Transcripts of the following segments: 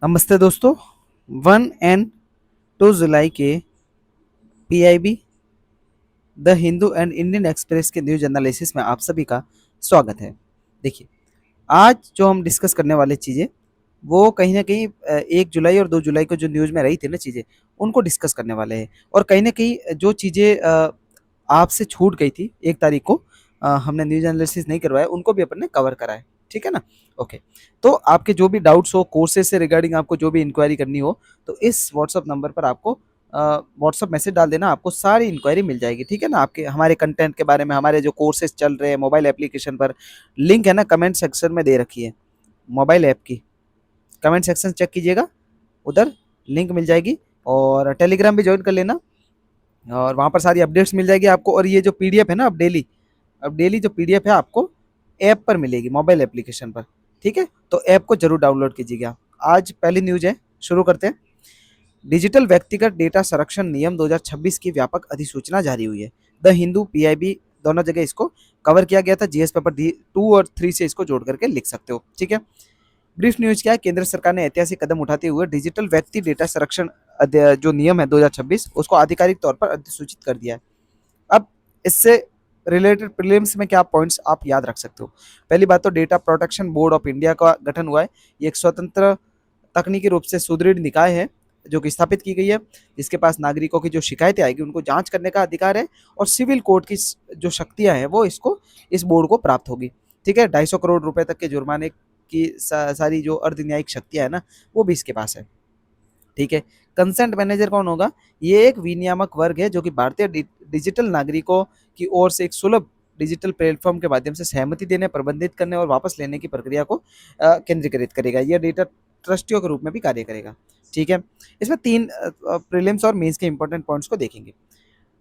नमस्ते दोस्तों। 1 और 2 जुलाई के PIB, the Hindu and Indian express के न्यूज एनालिसिस में आप सभी का स्वागत है। देखिए, आज जो हम डिस्कस करने वाले चीज़ें वो कहीं न कहीं 1 जुलाई और 2 जुलाई को जो न्यूज़ में रही थी ना चीज़ें, उनको डिस्कस करने वाले हैं। और कहीं न कहीं जो चीज़ें आपसे छूट गई थी 1 तारीख को, हमने न्यूज़ एनालिसिस नहीं करवाया, उनको भी अपन ने कवर करा है। ठीक है ना? ओके। तो आपके जो भी डाउट्स हो, कोर्सेज़ से रिगार्डिंग आपको जो भी इंक्वायरी करनी हो, तो इस व्हाट्सएप नंबर पर आपको व्हाट्सएप मैसेज डाल देना, आपको सारी इंक्वायरी मिल जाएगी। ठीक है ना? आपके हमारे कंटेंट के बारे में, हमारे जो कोर्सेज़ चल रहे हैं मोबाइल एप्लीकेशन पर, लिंक है ना कमेंट सेक्शन में दे रखी है, मोबाइल ऐप की। कमेंट सेक्शन चेक कीजिएगा, उधर लिंक मिल जाएगी। और टेलीग्राम भी जॉइन कर लेना, और वहाँ पर सारी अपडेट्स मिल जाएगी आपको। और ये जो पीडीएफ है ना, अब डेली जो पीडीएफ है आपको ऐप पर मिलेगी, मोबाइल एप्लीकेशन पर। ठीक है? तो ऐप को जरूर डाउनलोड कीजिएगा। आज पहली न्यूज है, शुरू करते हैं। डिजिटल व्यक्तिगत डेटा संरक्षण नियम 2026 की व्यापक अधिसूचना जारी हुई है। द हिंदू, पीआईबी, दोनों जगह इसको कवर किया गया था। जीएस पेपर 2 और 3 से इसको जोड़ करके लिख सकते हो। ठीक है? ब्रीफ न्यूज क्या है? केंद्र सरकार ने ऐतिहासिक कदम उठाते हुए डिजिटल व्यक्ति डेटा संरक्षण जो नियम है 2026, उसको आधिकारिक तौर पर अधिसूचित कर दिया है। अब इससे रिलेटेड प्रीलिम्स में क्या पॉइंट्स आप याद रख सकते हो? पहली बात तो data protection board of India का गठन हुआ है। ये एक स्वतंत्र तकनीकी रूप से सुदृढ़ निकाय है जो कि स्थापित की गई है, जिसके पास नागरिकों की जो शिकायतें आएगी उनको जांच करने का अधिकार है। और सिविल कोर्ट की जो शक्तियां हैं वो इस बोर्ड को प्राप्त होगी। ठीक है? 250 करोड़ रुपए तक के जुर्माने की सारी जो अर्धन्यायिक शक्तियां है ना, वो भी इसके पास है। ठीक है? कंसेंट मैनेजर कौन होगा? ये एक विनियामक वर्ग है जो कि भारतीय डिजिटल नागरिकों की ओर से एक सुलभ डिजिटल प्लेटफॉर्म के माध्यम से सहमति देने, प्रबंधित करने और वापस लेने की प्रक्रिया को केंद्रीकृत करेगा। यह डेटा ट्रस्टियों के रूप में भी कार्य करेगा। ठीक है? इसमें 3 प्रीलिम्स और मेंस के इंपॉर्टेंट पॉइंट्स को देखेंगे।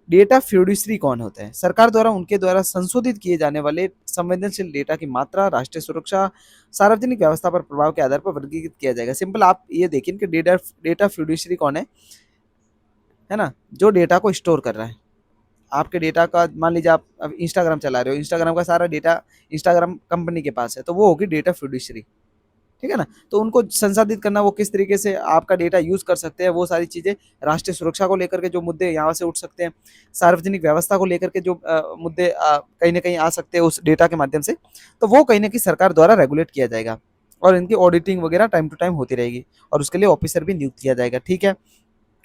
डेटा फ्यूडिशरी कौन होता है? सरकार द्वारा उनके द्वारा संशोधित किए जाने वाले संवेदनशील डेटा की मात्रा, राष्ट्रीय सुरक्षा, सार्वजनिक व्यवस्था पर प्रभाव के आधार पर वर्गीकृत किया जाएगा। सिंपल आप ये देखिए कि डेटा डेटा फ्यूडिशरी कौन है ना? जो डेटा को स्टोर कर रहा है। आपके डेटा का मान लीजिए आप अब इंस्टाग्राम चला रहे हो, इंस्टाग्राम का सारा डेटा इंस्टाग्राम कंपनी के पास है, तो वो होगी डेटा फ्यूडिशरी। ठीक है ना? तो उनको संसाधित करना, वो किस तरीके से आपका डेटा यूज कर सकते हैं, वो सारी चीजें, राष्ट्रीय सुरक्षा को लेकर के जो मुद्दे यहाँ से उठ सकते हैं, सार्वजनिक व्यवस्था को लेकर के जो मुद्दे कहीं ना कहीं आ सकते हैं उस डेटा के माध्यम से, तो वो कहीं ना कहीं सरकार द्वारा रेगुलेट किया जाएगा। और इनकी ऑडिटिंग वगैरह टाइम टू टाइम होती रहेगी, और उसके लिए ऑफिसर भी नियुक्त किया जाएगा। ठीक है?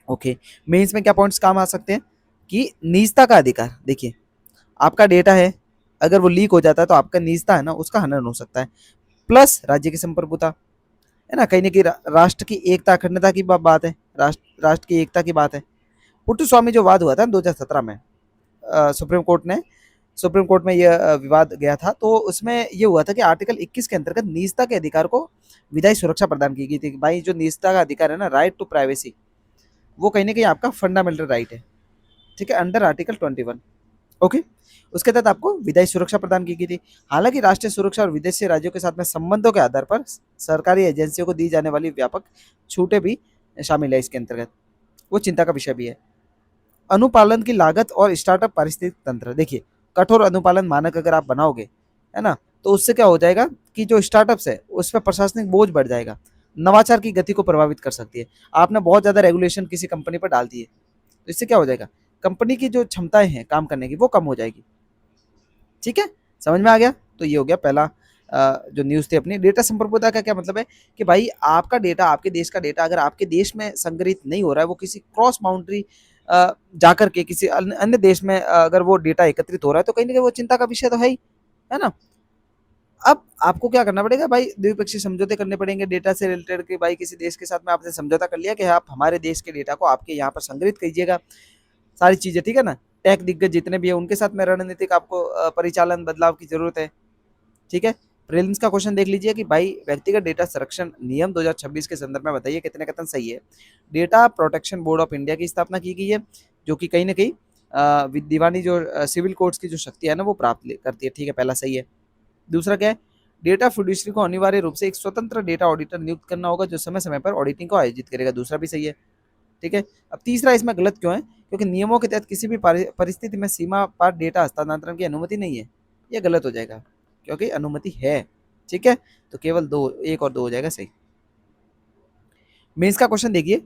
ओके। मेंस में क्या पॉइंट्स काम आ सकते हैं कि निजता का अधिकार। देखिए, आपका डेटा है, अगर वो लीक हो जाता है तो आपका निजता है ना, उसका हनन हो सकता है। प्लस राज्य की संप्रभुता, है ना? कहीं ना कहीं राष्ट्र की एकता, अखंडता की बात है, राष्ट्र की एकता की बात है। पुट्टू स्वामी जो वाद हुआ था 2017 में, सुप्रीम कोर्ट ने सुप्रीम कोर्ट में यह विवाद गया था, तो उसमें यह हुआ था कि आर्टिकल 21 के अंतर्गत निजता के अधिकार को विधायी सुरक्षा प्रदान की गई थी। भाई, जो निजता का अधिकार है ना, राइट टू प्राइवेसी, वो कहीं ना कहीं आपका फंडामेंटल राइट है। ठीक है? Under article 21। ओके। उसके तहत आपको विधायी सुरक्षा प्रदान की गई थी। हालांकि राष्ट्रीय सुरक्षा और विदेशी राज्यों के साथ में संबंधों के आधार पर सरकारी एजेंसियों को दी जाने वाली व्यापक छूटें भी शामिल है इसके अंतर्गत, वो चिंता का विषय भी है। अनुपालन की लागत और स्टार्टअप पारिस्थितिक तंत्र। देखिए, कठोर अनुपालन मानक अगर आप बनाओगे, है ना, तो उससे क्या हो जाएगा कि जो स्टार्टअप्स है उस पर प्रशासनिक बोझ बढ़ जाएगा, नवाचार की गति को प्रभावित कर सकती है। आपने बहुत ज्यादा रेगुलेशन किसी कंपनी पर डाल दी है, तो इससे क्या हो जाएगा, कंपनी की जो क्षमताएं हैं काम करने की वो कम हो जाएगी। ठीक है? समझ में आ गया? तो ये हो गया पहला जो न्यूज़ थी अपनी। डेटा संप्रभुता का क्या मतलब है कि भाई, आपका डेटा, आपके देश का डेटा अगर आपके देश में संग्रहित नहीं हो रहा है, वो किसी क्रॉस बाउंड्री जाकर के किसी अन्य देश में अगर वो डेटा एकत्रित हो रहा है, तो कहीं ना कहीं वो चिंता का विषय तो है ना? अब आपको क्या करना पड़ेगा भाई, द्विपक्षीय समझौते करने पड़ेंगे डेटा से रिलेटेड, कि भाई किसी देश के साथ में आपने समझौता कर लिया कि आप हमारे देश के डेटा को आपके यहाँ पर संग्रहित कीजिएगा, सारी चीजें। ठीक है ना? टेक दिग्गज जितने भी है उनके साथ में रणनीतिक आपको परिचालन बदलाव की जरूरत है। ठीक है? प्रीलिम्स का क्वेश्चन देख लीजिए कि भाई, व्यक्तिगत डेटा संरक्षण नियम 2026 के संदर्भ में बताइए कितने कथन सही है। Data protection board of India की स्थापना की गई है, जो कि कहीं ना कहीं दीवानी जो सिविल कोर्ट्स की जो शक्ति है ना, वो प्राप्त करती है। ठीक है? पहला सही है। दूसरा क्या है? डेटा फिड्यूशरी को अनिवार्य रूप से एक स्वतंत्र डेटा ऑडिटर नियुक्त करना होगा, जो समय समय पर ऑडिटिंग को आयोजित करेगा। दूसरा भी सही है। ठीक है? अब तीसरा इसमें गलत क्यों है? क्योंकि नियमों के तहत किसी भी परिस्थिति में सीमा पार डेटा हस्तांतरण की अनुमति नहीं है। ये गलत हो जाएगा, क्योंकि अनुमति है। ठीक है? तो केवल दो, एक और दो हो जाएगा सही। मेंस का क्वेश्चन देखिए,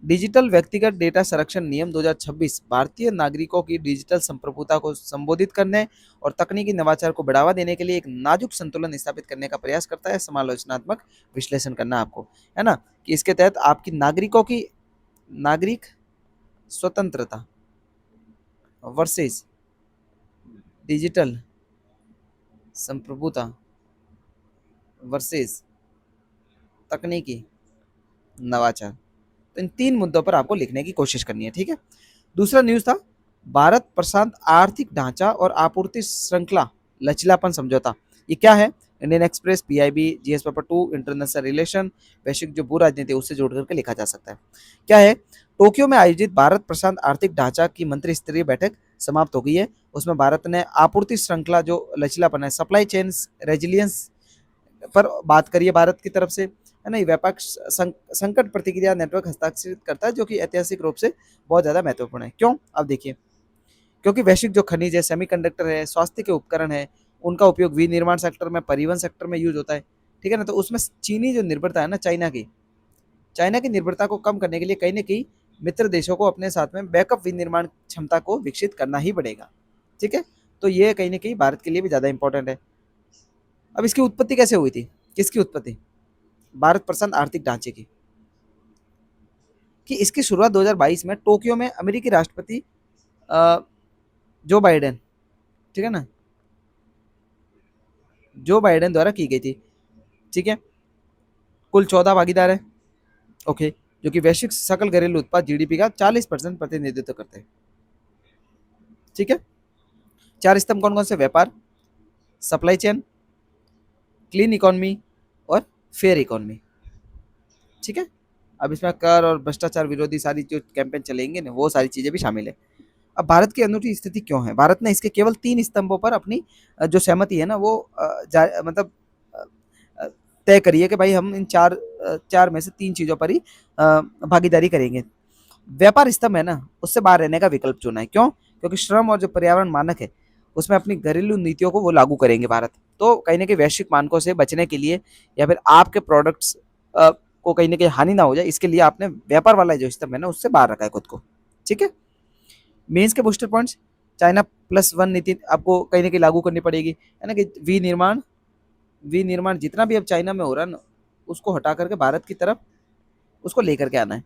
डिजिटल व्यक्तिगत डेटा संरक्षण नियम 2026 भारतीय नागरिकों की डिजिटल संप्रभुता को संबोधित करने और तकनीकी नवाचार को बढ़ावा देने के लिए एक नाजुक संतुलन स्थापित करने का प्रयास करता है। समालोचनात्मक विश्लेषण करना आपको, है ना, कि इसके तहत आपकी नागरिकों की नागरिक स्वतंत्रता वर्सेस डिजिटल संप्रभुता वर्सेस तकनीकी नवाचार, तो इन तीन मुद्दों पर आपको लिखने की कोशिश करनी है, ठीक है। दूसरा न्यूज था भारत प्रशांत आर्थिक ढांचा और आपूर्ति श्रृंखला लचीलापन समझौता। ये क्या है? Indian express, PIB, GS paper 2, international relation, वैश्विक जो भू राजनीति है उससे जोड़ करके लिखा जा सकता है। क्या है? टोक्यो में आयोजित भारत प्रशांत आर्थिक ढांचा की मंत्री स्तरीय बैठक समाप्त हो गई है। उसमें भारत ने आपूर्ति श्रृंखला जो लचीलापन है, सप्लाई चेन रेजिलियंस पर बात करिए भारत की तरफ से, है ना। ये व्यापक संकट प्रतिक्रिया नेटवर्क हस्ताक्षरित करता है जो कि ऐतिहासिक रूप से बहुत ज़्यादा महत्वपूर्ण है। क्यों? अब देखिए, क्योंकि वैश्विक जो खनिज है, सेमीकंडक्टर है, स्वास्थ्य के उपकरण है, उनका उपयोग विनिर्माण सेक्टर में, परिवहन सेक्टर में यूज होता है, ठीक है ना। तो उसमें चीनी जो निर्भरता है ना, चाइना की निर्भरता को कम करने के लिए कहीं ना कहीं मित्र देशों को अपने साथ में बैकअप विनिर्माण क्षमता को विकसित करना ही पड़ेगा, ठीक है। तो ये कहीं ना कहीं भारत के लिए भी ज़्यादा इंपॉर्टेंट है। अब इसकी उत्पत्ति कैसे हुई थी? किसकी उत्पत्ति? भारत प्रशांत आर्थिक ढांचे की। कि इसकी शुरुआत 2022 में टोक्यो में अमेरिकी राष्ट्रपति जो बाइडेन, ठीक है ना, जो बाइडेन द्वारा की गई थी, ठीक है। कुल 14 भागीदार है, ओके, जो कि वैश्विक सकल घरेलू उत्पाद जीडीपी का 40% प्रतिनिधित्व करते हैं, ठीक है। चार स्तंभ कौन कौन से? व्यापार, सप्लाई चेन, क्लीन इकोनॉमी और फेयर इकोनॉमी, ठीक है। अब इसमें कर और भ्रष्टाचार विरोधी सारी जो कैंपेन चलेंगे ना, वो सारी चीजें भी शामिल है। अब भारत की अनूठी स्थिति क्यों है? भारत ने इसके केवल 3 स्तंभों पर अपनी जो सहमति है ना वो मतलब तय करी है कि भाई हम इन चार में से 3 चीजों पर ही भागीदारी करेंगे। व्यापार स्तंभ है ना, उससे बाहर रहने का विकल्प चुना है। क्यों? क्योंकि श्रम और जो पर्यावरण मानक है उसमें अपनी घरेलू नीतियों को वो लागू करेंगे भारत। तो कहीं ना कहीं वैश्विक मानकों से बचने के लिए या फिर आपके प्रोडक्ट्स को कहीं ना कहीं हानि ना हो जाए, इसके लिए आपने व्यापार वाला जो स्तंभ है ना उससे बाहर रखा है खुद को, ठीक है। मेंस के बूस्टर पॉइंट्स, चाइना +1 नीति आपको कहीं ना कहीं लागू करनी पड़ेगी, है ना, कि विनिर्माण जितना भी अब चाइना में हो रहा है ना उसको हटा करके भारत की तरफ उसको लेकर के आना है,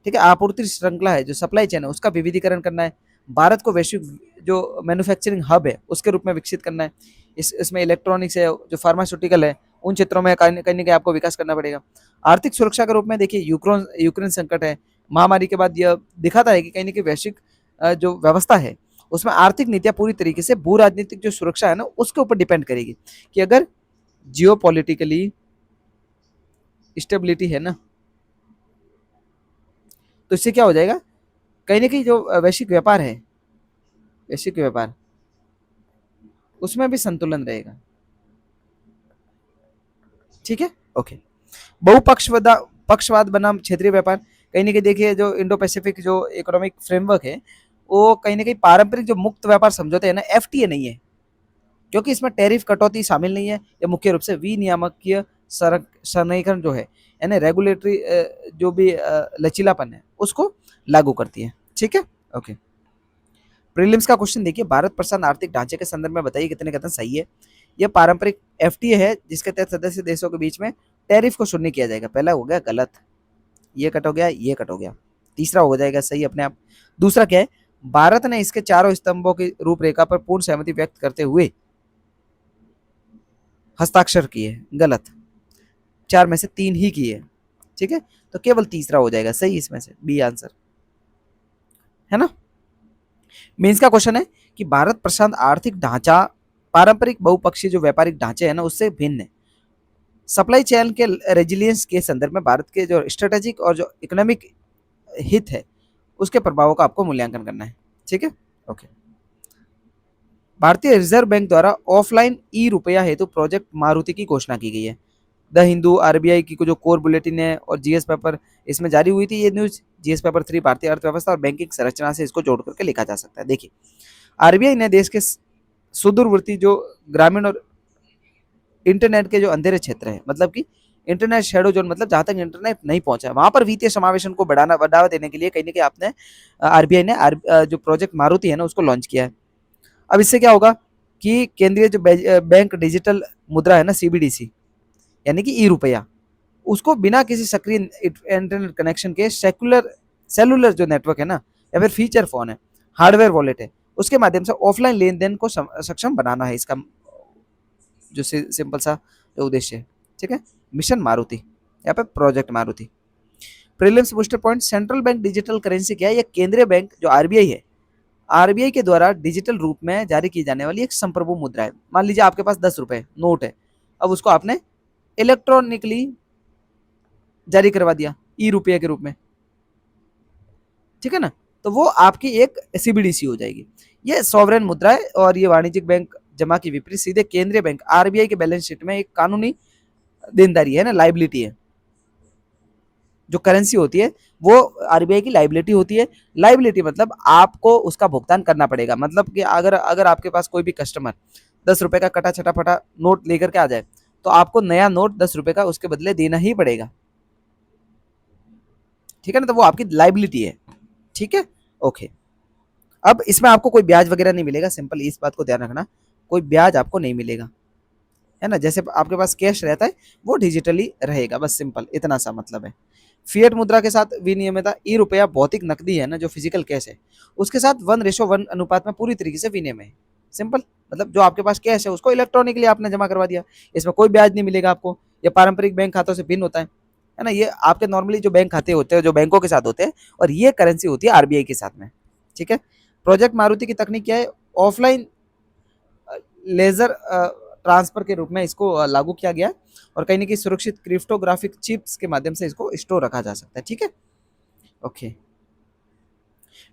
ठीक है। आपूर्ति श्रृंखला है, जो सप्लाई चेन है उसका विविधीकरण करना है। भारत को वैश्विक जो मैन्युफैक्चरिंग हब है उसके रूप में विकसित करना है। इसमें इलेक्ट्रॉनिक्स है, जो फार्मास्यूटिकल है, उन क्षेत्रों में कहीं ना कहीं आपको विकास करना पड़ेगा। आर्थिक सुरक्षा के रूप में देखिए, यूक्रेन संकट है, महामारी के बाद यह दिखाता है कि कहीं ना कहीं वैश्विक जो व्यवस्था है उसमें आर्थिक नीतियां पूरी तरीके से भू राजनीतिक जो सुरक्षा है ना उसके ऊपर डिपेंड करेगी। कि अगर जियो पॉलिटिकली स्टेबिलिटी है ना, तो इससे क्या हो जाएगा, कहीं ना कहीं जो वैश्विक व्यापार उसमें भी संतुलन रहेगा, ठीक है, ओके। बहुपक्षवाद पक्षवाद बनाम क्षेत्रीय व्यापार, कहीं ना कहीं देखिए जो इंडो पैसिफिक जो इकोनॉमिक फ्रेमवर्क है वो कहीं ना कहीं पारंपरिक जो मुक्त व्यापार समझौते हैं ना, एफटीए नहीं है, क्योंकि इसमें टैरिफ कटौती शामिल नहीं है। ये मुख्य रूप से विनियामकीय संरेखन जो है, यानी रेगुलेटरी जो भी लचीलापन है उसको लागू करती है, ठीक है, ओके। प्रीलिम्स का क्वेश्चन देखिए, भारत प्रशांत आर्थिक ढांचे के संदर्भ में बताइए कितने कथन सही है। यह पारंपरिक एफटीए है जिसके तहत सदस्य देशों के बीच में टैरिफ को शून्य किया जाएगा। पहला हो गया गलत, ये कट हो गया, ये कट हो गया। तीसरा हो जाएगा सही अपने आप। दूसरा क्या है, भारत ने इसके चारों स्तंभों की रूपरेखा पर पूर्ण सहमति व्यक्त करते हुए हस्ताक्षर किए, गलत। 4 में से 3 ही किए, ठीक है, तो केवल तीसरा हो जाएगा सही इसमें से, बी आंसर, है ना। मेंस का क्वेश्चन है कि भारत प्रशांत आर्थिक ढांचा पारंपरिक बहुपक्षीय जो व्यापारिक ढांचे हैं ना उससे भिन्न है। सप्लाई चेन के रेजिलियंस के संदर्भ में भारत के जो स्ट्रेटेजिक और जो इकोनॉमिक हित है उसके प्रभावों का आपको मूल्यांकन करना है, ठीक है, ओके। भारतीय रिजर्व बैंक द्वारा ऑफलाइन ई रुपया हेतु प्रोजेक्ट मारुति की घोषणा की गई है। द हिंदू, आरबीआई की जो कोर बुलेटिन है और जीएस पेपर इसमें जारी हुई थी ये न्यूज। जीएस पेपर 3 भारतीय अर्थव्यवस्था और बैंकिंग संरचना से इसको जोड़ करके लिखा जा सकता है। देखिए, आरबीआई ने देश के सुदूरवर्ती जो ग्रामीण और इंटरनेट के जो अंधेरे क्षेत्र है, मतलब कि इंटरनेट शेडो जोन मतलब जहां तक इंटरनेट नहीं पहुंचा, वहां पर वित्तीय समावेशन को बढ़ावा देने के लिए कहीं ना कहीं आपने आरबीआई ने जो प्रोजेक्ट मारुति है ना उसको लॉन्च किया है। अब इससे क्या होगा कि केंद्रीय जो बैंक डिजिटल मुद्रा है ना सीबीडीसी, यानी कि ई रुपया, उसको बिना किसी सक्रिय इंटरनेट कनेक्शन के सेकुलर सेलुलर जो नेटवर्क है ना या फिर फीचर फोन है, हार्डवेयर वॉलेट है, उसके माध्यम से ऑफलाइन लेन देन को सक्षम बनाना है इसका जो सिंपल सा जो उद्देश्य है। ठीक है, मिशन मारुति, यहाँ पे project Maruti. Prelims booster point, central bank digital currency क्या है? यह केंद्रीय बैंक जो आरबीआई है, आरबीआई के द्वारा डिजिटल रूप में जारी की जाने वाली एक संप्रभु मुद्रा है। मान लीजिए आपके पास 10 रुपए नोट है, अब उसको आपने इलेक्ट्रॉनिकली जारी करवा दिया ई रुपये के रूप में, ठीक है ना, तो वो आपकी एक सीबीडीसी हो जाएगी। ये सॉवरेन मुद्रा है और ये वाणिज्यिक बैंक जमा के विपरीत सीधे केंद्रीय बैंक आरबीआई के बैलेंस शीट में एक कानूनी देनदारी है ना, लाइबिलिटी है। जो करेंसी होती है वो आरबीआई की लाइबिलिटी होती है। लाइबिलिटी मतलब आपको उसका भुगतान करना पड़ेगा। मतलब कि अगर अगर आपके पास कोई भी कस्टमर 10 रुपए का कटा छटा फटा नोट लेकर के आ जाए तो आपको नया नोट 10 रुपए का उसके बदले देना ही पड़ेगा, ठीक है ना, तो वो आपकी लाइबिलिटी है। ठीक है, ओके। अब इसमें आपको कोई ब्याज वगैरह नहीं मिलेगा, सिंपल इस बात को ध्यान रखना, कोई ब्याज आपको नहीं मिलेगा, है ना। जैसे आपके पास कैश रहता है वो डिजिटली रहेगा, बस सिंपल इतना सा मतलब है। फिएट मुद्रा के साथ विनियमितता, ई रुपया भौतिक नकदी है ना जो फिजिकल कैश है, उसके साथ 1:1 अनुपात में पूरी तरीके से विनिमय है। सिंपल मतलब जो आपके पास कैश है उसको इलेक्ट्रॉनिकली आपने जमा करवा दिया, इसमें कोई ब्याज नहीं मिलेगा आपको। ये पारंपरिक बैंक खातों से भिन्न होता है ना। ये आपके नॉर्मली जो बैंक खाते होते हैं जो बैंकों के साथ होते हैं, और ये करेंसी होती है आरबीआई के साथ में। ठीक है, प्रोजेक्ट मारुति की तकनीक क्या है? ऑफलाइन लेजर ट्रांसफर के रूप में इसको लागू किया गया और कहीं ना कहीं सुरक्षित क्रिप्टोग्राफिक चिप्स के माध्यम से इसको स्टोर रखा जा सकता है। ठीक है, ओके।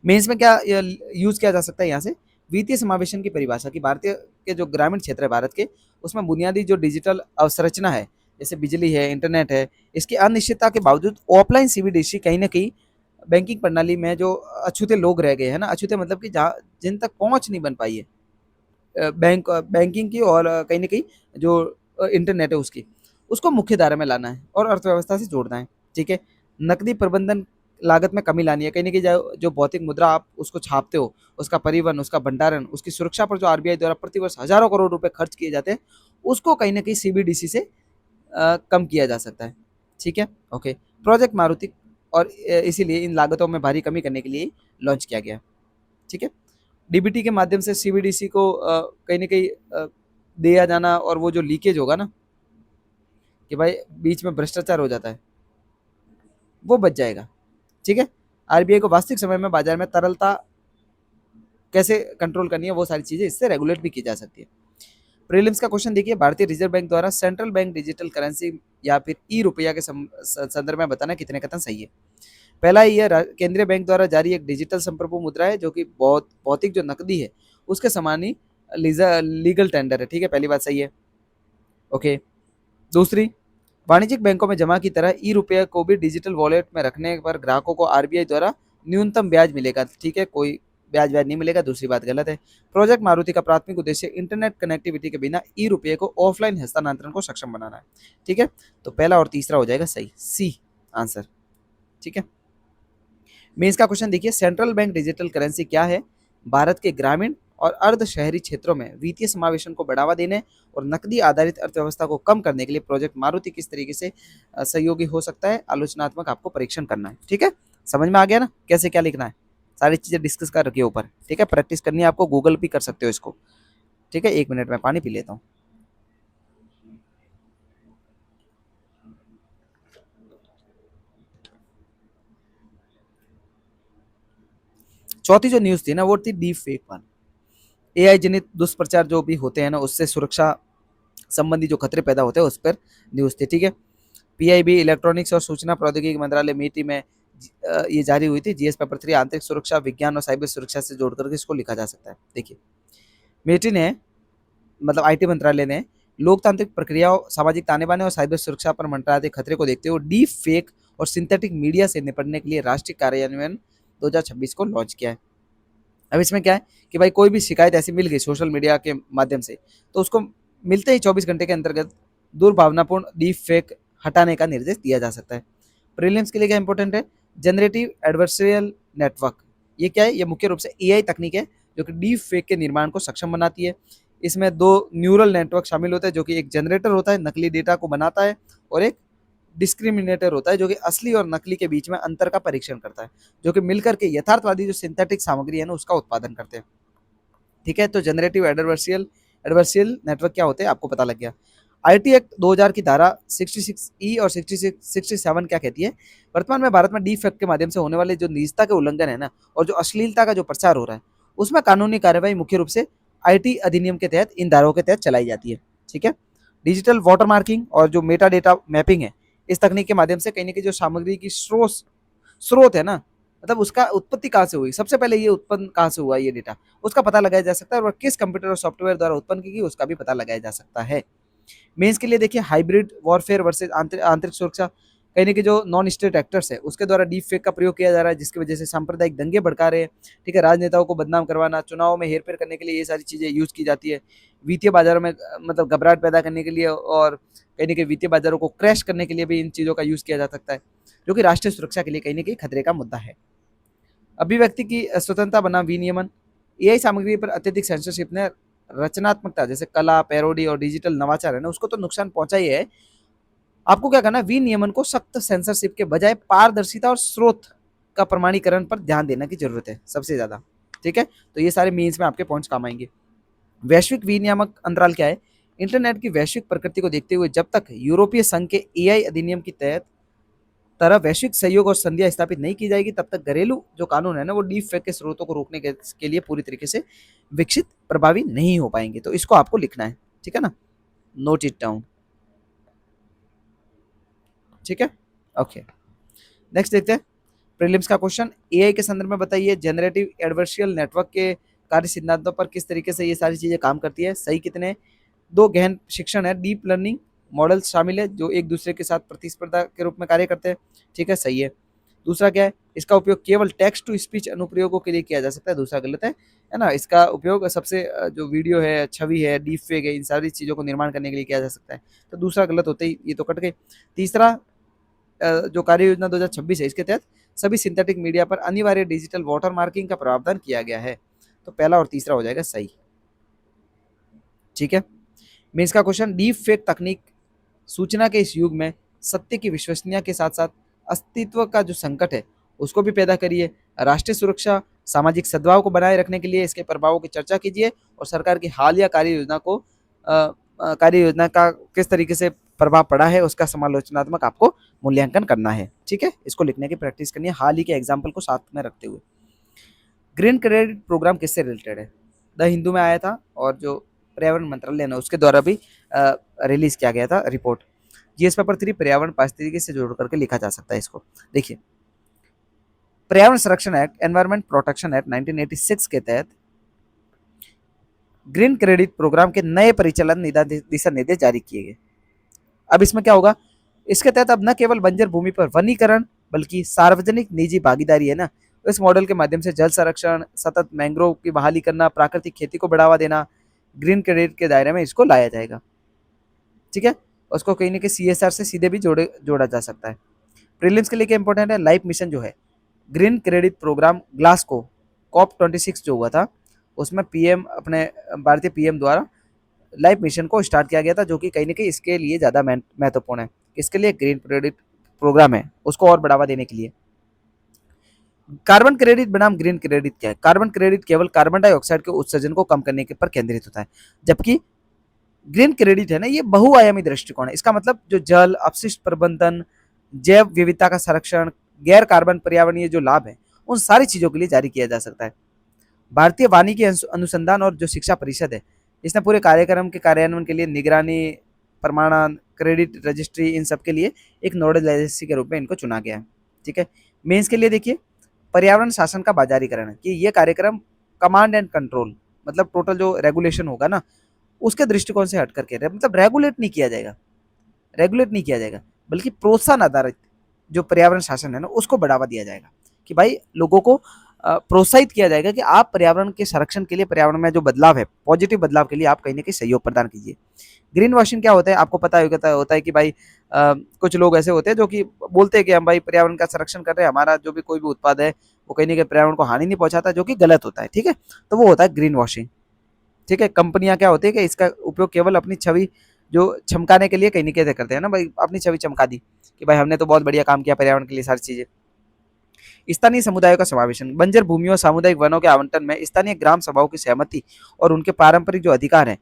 मेंस में क्या यूज किया जा सकता है यहाँ से? वित्तीय समावेशन की परिभाषा की भारतीय के जो ग्रामीण क्षेत्र है भारत के, उसमें बुनियादी जो डिजिटल अवसंरचना है जैसे बिजली है, इंटरनेट है, इसकी अनिश्चितता के बावजूद ऑफलाइन सीबीडीसी कहीं ना कहीं बैंकिंग प्रणाली में जो अछूते लोग रह गए हैं ना, अछूते मतलब कि जहाँ जिन तक पहुंच नहीं बन पाई है बैंकिंग की, और कहीं ना कहीं जो इंटरनेट है उसकी, उसको मुख्य धारा में लाना है और अर्थव्यवस्था से जोड़ना है। ठीक है, नकदी प्रबंधन लागत में कमी लानी है। कहीं ना कहीं जो भौतिक मुद्रा आप उसको छापते हो, उसका परिवहन, उसका भंडारण, उसकी सुरक्षा पर जो आरबीआई द्वारा प्रतिवर्ष हजारों करोड़ रुपए खर्च किए जाते हैं, उसको कहीं ना कहीं सीबीडीसी से कम किया जा सकता है। ठीक है, ओके। प्रोजेक्ट मारुति, और इसीलिए इन लागतों में भारी कमी करने के लिए लॉन्च किया गया। ठीक है, डीबीटी के माध्यम से सीबीडीसी को कहीं ना कहीं दिया जाना, और वो जो लीकेज होगा ना कि भाई बीच में भ्रष्टाचार हो जाता है, वो बच जाएगा। ठीक है, आरबीआई को वास्तविक समय में बाजार में तरलता कैसे कंट्रोल करनी है वो सारी चीजें इससे रेगुलेट भी की जा सकती है। प्रीलिम्स का क्वेश्चन देखिए, भारतीय रिजर्व बैंक द्वारा सेंट्रल बैंक डिजिटल करेंसी या फिर ई रुपया के संदर्भ में बताना कितने कथन सही है। पहला ये केंद्रीय बैंक द्वारा जारी एक डिजिटल संप्रभु मुद्रा है जो कि बहुत भौतिक जो नकदी है उसके समान ही लीगल टेंडर है। ठीक है, पहली बात सही है, ओके। दूसरी, वाणिज्यिक बैंकों में जमा की तरह ई रुपये को भी डिजिटल वॉलेट में रखने पर ग्राहकों को आरबीआई द्वारा न्यूनतम ब्याज मिलेगा। ठीक है, कोई ब्याज नहीं मिलेगा, दूसरी बात गलत है। प्रोजेक्ट मारुति का प्राथमिक उद्देश्य इंटरनेट कनेक्टिविटी के बिना ई रुपये को ऑफलाइन हस्तांतरण को सक्षम बनाना है। ठीक है, तो पहला और तीसरा हो जाएगा सही, सी आंसर। ठीक है, मेंस का क्वेश्चन देखिए, सेंट्रल बैंक डिजिटल करेंसी क्या है? भारत के ग्रामीण और अर्ध शहरी क्षेत्रों में वित्तीय समावेशन को बढ़ावा देने और नकदी आधारित अर्थव्यवस्था को कम करने के लिए प्रोजेक्ट मारुति किस तरीके से सहयोगी हो सकता है, आलोचनात्मक आपको परीक्षण करना है। ठीक है, समझ में आ गया ना कैसे क्या लिखना है? सारी चीजें डिस्कस कर रखी है ऊपर। ठीक है, प्रैक्टिस करनी है आपको, गूगल भी कर सकते हो इसको। ठीक है, 1 मिनट में पानी पी लेता हूँ। चौथी जो न्यूज थी ना वो थी डीप फेक वन। एआई जनित दुष्प्रचार जो भी होते हैं ना उससे सुरक्षा संबंधी जो खतरे पैदा होते हैं उस पर न्यूज थी। ठीक है, पीआईबी इलेक्ट्रॉनिक्स और सूचना प्रौद्योगिकी मंत्रालय मीटी में ये जारी हुई थी। जीएस पेपर 3 आंतरिक सुरक्षा विज्ञान और साइबर सुरक्षा से जोड़ करके इसको लिखा जा सकता है। देखिए, मीटी ने मतलब आईटी मंत्रालय ने लोकतांत्रिक प्रक्रियाओं, सामाजिक ताने बाने और साइबर सुरक्षा पर मंडराते खतरे को देखते हुए डीप फेक और सिंथेटिक मीडिया से निपटने के लिए राष्ट्रीय कार्यान्वयन 2026 को लॉन्च किया है। अब इसमें क्या है कि भाई कोई भी शिकायत ऐसी मिल गई सोशल मीडिया के माध्यम से, तो उसको मिलते ही 24 घंटे के अंतर्गत दुर्भावनापूर्ण डीप फेक हटाने का निर्देश दिया जा सकता है। प्रीलिम्स के लिए क्या इंपॉर्टेंट है, जनरेटिव एडवर्सरियल नेटवर्क, ये क्या है, ये मुख्य रूप से एआई तकनीक है जो कि डीप फेक के निर्माण को सक्षम बनाती है। इसमें दो न्यूरल नेटवर्क शामिल होते हैं, जो कि एक जनरेटर होता है, नकली डेटा को बनाता है, और एक डिस्क्रिमिनेटर होता है, जो कि असली और नकली के बीच में अंतर का परीक्षण करता है, जो कि मिलकर के यथार्थवादी जो सिंथेटिक सामग्री है ना उसका उत्पादन करते हैं। ठीक है, तो जनरेटिव एडवर्सियल एडवर्सियल नेटवर्क क्या होते हैं आपको पता लग गया। आईटी एक्ट 2000 की धारा 66 और 67 क्या कहती है, वर्तमान में भारत में डी फैक्ट के माध्यम से होने वाले जो निजता के उल्लंघन है ना और जो अश्लीलता का जो प्रचार हो रहा है उसमें कानूनी कार्रवाई मुख्य रूप से आईटी अधिनियम के तहत इन धाराओं के तहत चलाई जाती है। ठीक है, डिजिटल वाटर मार्किंग और जो मेटा डेटा मैपिंग है, इस तकनीक के माध्यम से कहीं ना कहीं जो सामग्री की स्रोत है ना, मतलब उसका उत्पत्ति कहाँ से हुई, सबसे पहले ये उत्पन्न कहाँ से हुआ ये डेटा, उसका पता लगाया जा सकता है, और किस कंप्यूटर और सॉफ्टवेयर द्वारा उत्पन्न की गई उसका भी पता लगाया जा सकता है। मेंस के लिए देखिए हाइब्रिड वॉरफेयर वर्सेज आंतरिक सुरक्षा, कहीं ना कहीं जो नॉन स्टेट एक्टर्स है उसके द्वारा डीप फेक का प्रयोग किया जा रहा है, जिसकी वजह से सांप्रदायिक दंगे भड़का रहे हैं। ठीक है, राजनेताओं को बदनाम करवाना, चुनाव में हेरफेर करने के लिए ये सारी चीजें यूज की जाती है। वित्तीय बाजारों में मतलब घबराहट पैदा करने के लिए और कहीं ना कहीं वित्तीय बाजारों को क्रैश करने के लिए भी इन चीजों का यूज किया जा सकता है, जो कि राष्ट्रीय सुरक्षा के लिए कहीं ना कहीं खतरे का मुद्दा है। अभिव्यक्ति की स्वतंत्रता बनाम विनियमन, एआई सामग्री पर अत्यधिक सेंसरशिप ने रचनात्मकता जैसे कला, पैरोडी और डिजिटल नवाचार है ना उसको तो नुकसान पहुंचा ही है। आपको क्या करना है, विनियमन को सख्त सेंसरशिप के बजाय पारदर्शिता और स्रोत का प्रमाणीकरण पर ध्यान देने की जरूरत है सबसे ज्यादा। ठीक है, तो ये सारे मीन्स में आपके पॉइंट्स काम आएंगे। वैश्विक विनियामक अंतराल क्या है, इंटरनेट की वैश्विक प्रकृति को देखते हुए जब तक यूरोपीय संघ के एआई अधिनियम की तहत तरह वैश्विक सहयोग और संधियां स्थापित नहीं की जाएगी, तब तक घरेलू जो कानून है ना वो डीप फेक के स्रोतों को रोकने के लिए पूरी तरीके से विकसित प्रभावी नहीं हो पाएंगे। तो इसको आपको लिखना है, ठीक है ना, नोट इट डाउन। ठीक है, ओके, नेक्स्ट देखते हैं प्रीलिम्स का क्वेश्चन। एआई के संदर्भ में बताइए जनरेटिव एडवर्सियल नेटवर्क के कार्य सिद्धांतों पर किस तरीके से ये सारी चीजें काम करती है, सही कितने, दो गहन शिक्षण है, डीप लर्निंग मॉडल शामिल है जो एक दूसरे के साथ प्रतिस्पर्धा के रूप में कार्य करते हैं। ठीक है, सही है। दूसरा क्या है, इसका उपयोग केवल टेक्स्ट टू स्पीच अनुप्रयोगों के लिए किया जा सकता है, दूसरा गलत है ना, इसका उपयोग सबसे जो वीडियो है, छवि है, डीप फेक है, इन सारी चीज़ों को निर्माण करने के लिए किया जा सकता है, तो दूसरा गलत होते ही ये तो कट गए। तीसरा जो कार्य योजना 2026 है इसके तहत सभी सिंथेटिक मीडिया पर अनिवार्य डिजिटल वाटर मार्किंग का प्रावधान किया गया है, तो पहला और तीसरा हो जाएगा सही। ठीक है, मीन्स का क्वेश्चन, डीप फेक तकनीक सूचना के इस युग में सत्य की विश्वसनीयता के साथ साथ अस्तित्व का जो संकट है उसको भी पैदा करिए। राष्ट्रीय सुरक्षा, सामाजिक सद्भाव को बनाए रखने के लिए इसके प्रभावों की चर्चा कीजिए, और सरकार की हालिया कार्य योजना का किस तरीके से प्रभाव पड़ा है उसका समालोचनात्मक आपको मूल्यांकन करना है। ठीक है, इसको लिखने की प्रैक्टिस करनी है हाल ही के एग्जाम्पल को साथ में रखते हुए। ग्रीन क्रेडिट प्रोग्राम किससे रिलेटेड है, द हिंदू में आया था, और जो पर्यावरण मंत्रालय ने उसके द्वारा भी रिलीज किया गया था रिपोर्ट। जीएस पेपर 3 पर्यावरण पारिस्थितिकी से जोड़ करके लिखा जा सकता है इसको। देखिए, पर्यावरण संरक्षण एक्ट, एनवायरमेंट प्रोटेक्शन एक्ट 1986 के तहत ग्रीन क्रेडिट प्रोग्राम के नए परिचालन दिशा निर्देश जारी किए गए। अब इसमें क्या होगा, इसके तहत अब न केवल बंजर भूमि पर वनीकरण बल्कि सार्वजनिक निजी भागीदारी है ना, इस मॉडल के माध्यम से जल संरक्षण, सतत मैंग्रोव की बहाली करना, प्राकृतिक खेती को बढ़ावा देना, ग्रीन क्रेडिट के दायरे में इसको लाया जाएगा। ठीक है, उसको कहीं ना कहीं सीएसआर से सीधे भी जोड़ा जा सकता है। प्रीलिम्स के लिए क्या इंपॉर्टेंट है, लाइफ मिशन जो है ग्रीन क्रेडिट प्रोग्राम ग्लासको COP26 जो हुआ था उसमें पीएम अपने भारतीय पीएम द्वारा लाइफ मिशन को स्टार्ट किया गया था, जो कि कहीं ना कहीं इसके लिए ज़्यादा महत्वपूर्ण है। इसके लिए ग्रीन क्रेडिट प्रोग्राम है उसको और बढ़ावा देने के लिए। कार्बन क्रेडिट बनाम ग्रीन क्रेडिट क्या है, कार्बन क्रेडिट केवल कार्बन डाइऑक्साइड के उत्सर्जन को कम करने के पर केंद्रित होता है, जबकि ग्रीन क्रेडिट है ना ये बहुआयामी दृष्टिकोण है। इसका मतलब जो जल अपशिष्ट प्रबंधन, जैव विविधता का संरक्षण, गैर कार्बन पर्यावरणीय जो लाभ है उन सारी चीजों के लिए जारी किया जा सकता है। भारतीय वानिकी अनुसंधान और जो शिक्षा परिषद है इसने पूरे कार्यक्रम के कार्यान्वयन के लिए निगरानी, प्रमाणन, क्रेडिट रजिस्ट्री, इन सब के लिए एक नोडल एजेंसी के रूप में इनको चुना गया है। ठीक है, मेंस के लिए देखिए पर्यावरण शासन का बाजारीकरण है कि ये कार्यक्रम कमांड एंड कंट्रोल, मतलब टोटल जो रेगुलेशन होगा ना उसके दृष्टिकोण से हट करके मतलब रेगुलेट नहीं किया जाएगा, बल्कि प्रोत्साहन आधारित जो पर्यावरण शासन है ना उसको बढ़ावा दिया जाएगा कि भाई लोगों को प्रोत्साहित किया जाएगा कि आप पर्यावरण के संरक्षण के लिए, पर्यावरण में जो बदलाव है, पॉजिटिव बदलाव के लिए आप कहीं न कहीं सहयोग प्रदान कीजिए। ग्रीन वॉशिंग क्या होता है? आपको पता होता है कि भाई कुछ लोग ऐसे होते हैं जो कि बोलते हैं कि हम भाई पर्यावरण का संरक्षण कर रहे हैं, हमारा जो भी कोई भी उत्पाद है, वो कहीं न कहीं पर्यावरण को हानि नहीं पहुँचाता, जो कि गलत होता है, ठीक है? तो वो होता है ग्रीन वॉशिंग, ठीक है? कंपनियाँ क्या होती है कि इसका उपयोग केवल अपनी छवि जो चमकाने के लिए कहीं न कहीं करते हैं ना भाई, अपनी छवि चमका दी कि भाई हमने तो बहुत बढ़िया काम किया पर्यावरण के लिए, सारी चीज़ें। स्थानीय समुदायों का समावेशन, बंजर भूमियों, सामुदायिक वनों के आवंटन में स्थानीय ग्राम सभाओं की सहमति और उनके पारंपरिक जो अधिकार हैं,